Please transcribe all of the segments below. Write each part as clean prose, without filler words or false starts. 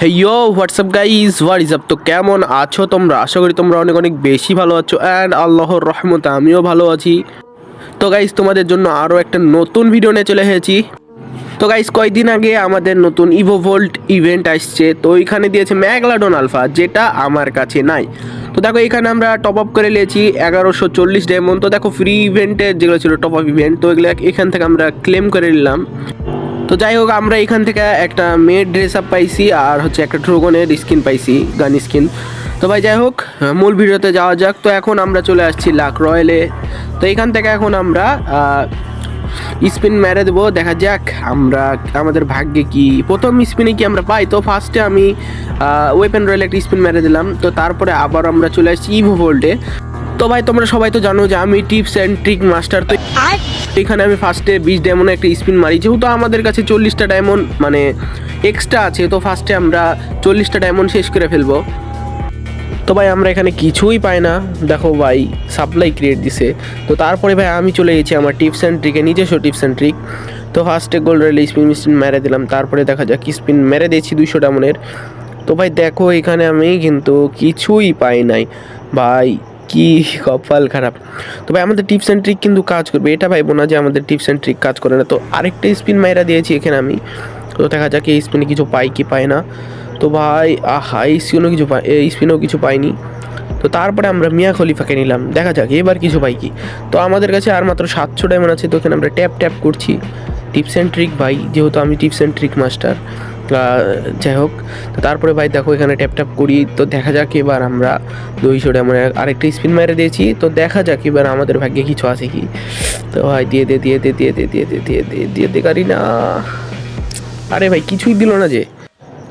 হেইয়ো what's up guys what is up. তো কেমন আছো তোমরা? আশা করি তোমরা অনেক অনেক বেশি ভালো আছো অ্যান্ড আল্লাহর রহমতে আমিও ভালো আছি। তো গাইজ তোমাদের জন্য আরও একটা নতুন ভিডিও নিয়ে চলে এসেছি। তো গাইজ কয়েকদিন আগে আমাদের নতুন ইভোভোল্ট ইভেন্ট আসছে, তো এখানে দিয়েছে ম্যাগলাডন আলফা, যেটা আমার কাছে নাই। তো দেখো এখানে আমরা টপ আপ করে নিয়েছি 1140 ডায়মন্ড। তো দেখো ফ্রি ইভেন্টের যেগুলো ছিল টপ আপ ইভেন্ট, তো এগুলো এখান থেকে আমরা ক্লেম করে নিলাম। তো যাই হোক, আমরা এখান থেকে একটা মেয়ের ড্রেস আপ পাইছি আর হচ্ছে একটা ড্রাগনের স্কিন পাইছি, গান স্কিন। তো ভাই যাই হোক, মূল ভিডিওতে যাওয়া যাক। তো এখন আমরা চলে আসছি লাক রয়্যালে। তো এখান থেকে এখন আমরা স্পিন মেরে দেবো, দেখা যাক আমরা আমাদের ভাগ্যে কি প্রথম স্পিনে কি আমরা পাই। তো ফার্স্টে আমি ওয়েপেন রয়্যালে একটা স্পিন মেরে দিলাম। তো তারপরে আবার আমরা চলে আসছি ইভোভোল্টে। তো ভাই তোমরা সবাই তো জানো যে আমি টিপস অ্যান্ড ট্রিক মাস্টার। তো এখানে আমি ফার্স্টে 20 ডায়মন্ডে একটা স্পিন মারি, যেহেতু আমাদের কাছে 40টা ডায়মন্ড মানে এক্সট্রা আছে। তো ফার্স্টে আমরা 40টা ডায়মন্ড শেষ করে ফেলবো। তো ভাই আমরা এখানে কিছুই পাই না, দেখো ভাই সাপ্লাই ক্রিয়েট দিছে। তো তারপরে ভাই আমি চলে গেছি আমার টিপস অ্যান্ড ট্রিকে, নিজস্ব টিপস অ্যান্ড ট্রিক। তো ফার্স্টে গোল্ড রেলে স্পিন মেরে দিলাম, তারপরে দেখা যাক স্পিন মেরে দিয়েছি 200 ডায়মন্ডের। তো ভাই দেখো এখানে আমি কিন্তু কিছুই পাই নাই ভাই, কি কপাল খারাপ। তো ভাই আমাদের টিপস অ্যান্ড ট্রিক কিন্তু কাজ করবে, এটা ভাইবো না যে আমাদের টিপস অ্যান্ড ট্রিক কাজ করে না। তো আরেকটা স্পিন মাইরা দিয়েছি এখানে আমি। তো দেখা যাক এই স্পিনে কিছু পাই কি পাই না। তো ভাই এই স্পিনেও কিছু পাইনি। তো তারপরে আমরা মিয়া খলিফাকে নিলাম, দেখা যাক এবার কিছু পাই কি। তো আমাদের কাছে আর মাত্র 700 ডায়মন্ড আছে। তো এখানে আমরা ট্যাপ ট্যাপ করছি টিপস অ্যান্ড ট্রিক ভাই, যেহেতু আমি টিপস অ্যান্ড ট্রিক মাস্টার। যাই হোক, তো তারপরে ভাই দেখো এখানে ট্যাপ ট্যাপ করি। তো দেখা যাক এবার আমরা 200 ডায়মন্ড আরেকটা স্পিন মেরে দিয়েছি। তো দেখা যাক এবার আমাদের ভাগ্যে কিছু আছে কি। তো ভাই দিয়ে দে গাড়ি না। আরে ভাই কিছুই দিল না যে।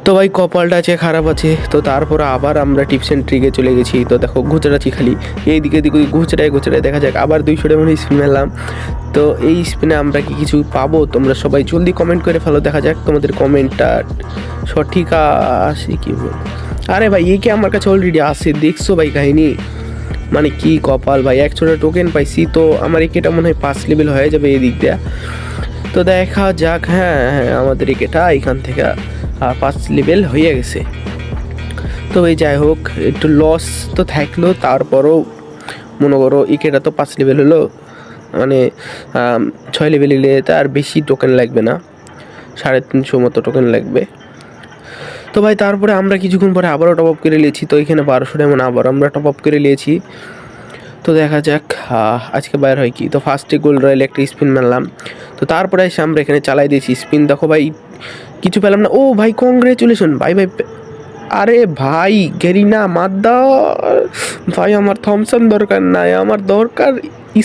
তো ভাই কপালটা আছে খারাপ আছে। তো তারপর আবার আমরা টিপস অ্যান্ড ট্রিকে চলে গেছি। তো দেখো ঘুচড়াচ্ছি খালি এইদিকে দিকে ঘুচড়ায় দেখা যাক আবার 200 ডায়মন্ড স্পিন মেলাম। তো এই স্পিনে আমরা কি কিছু পাবো? তোমরা সবাই জলদি কমেন্ট করে ফেলো, দেখা যাক তোমাদের কমেন্টটা সঠিক আসে কি। আরে ভাই এই কি আমার কাছে অলরেডি আসে, দেখছো ভাই কাহিনী, মানে কি কপাল ভাই। 100টা টোকেন পাইছি। তো আমার একেটা মনে হয় 5 লেভেল হয়ে যাবে এই দিক দিয়ে। তো দেখা যাক। হ্যাঁ আমাদের একেটা এখান থেকে 5 লেভেল হয়ে গেছে। তো এই যাই হোক, একটু লস তো থাকলো, তারপরও মনে করো ইকেটা তো 5 লেভেল হলো, মানে 6 লেভেল এলে আর বেশি টোকেন লাগবে না, 350 মতো টোকেন লাগবে। তো ভাই তারপরে আমরা কিছুক্ষণ পরে আবারও টপ আপ করে নিয়েছি। তো এখানে 1200 ডায়মন্ড আবার আমরা টপ আপ করে নিয়েছি। তো দেখা যাক আজকে বাইর হয় কি। তো ফার্স্টে গোল্ড রয়্যাল একটা স্পিন মারলাম। তো তারপরে এসে আমরা এখানে চালাই দিয়েছি স্পিন, দেখো ভাই কিছু পেলাম না। ও ভাই কংগ্রেচুলেশন ভাই ভাই। আরে ভাই গেরিনা মাদ্দা ভাই, আমার থমসন দরকার নাই, আমার দরকার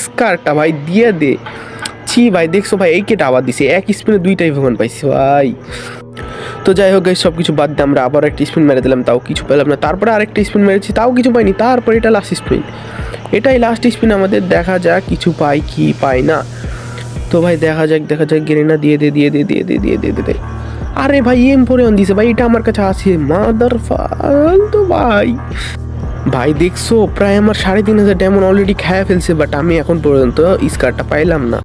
স্কারটা ভাই, দিয়ে দে। ছি ভাই দেখছো ভাই এই কেটা আবার দিছে, এক স্পিনে 2টাই ভগবান পাইছি ভাই। তো যাই হোক সব কিছু বাদ দিয়ে আমরা আবার একটা স্পিন মেরে দিলাম, তাও কিছু পেলাম না। তারপরে আরেকটা স্পিন মেরেছি, তাও কিছু পাইনি। তারপরে এটা লাস্ট স্পিন, এটাই লাস্ট স্পিন আমাদের, দেখা যাক কিছু পাই কি পাই না। তো ভাই দেখা যাক গেরিনা দিয়ে দে। আরে ভাই M4 দিছে ভাই, এটা আমার কাছে আছে মাদার ফালতু ভাই। ভাই দেখছো প্রায় আমার 3500 ডায়মন্ড অলরেডি খেয়ে ফেলছে, বাট আমি এখন পর্যন্ত স্কারটা পাইলাম না।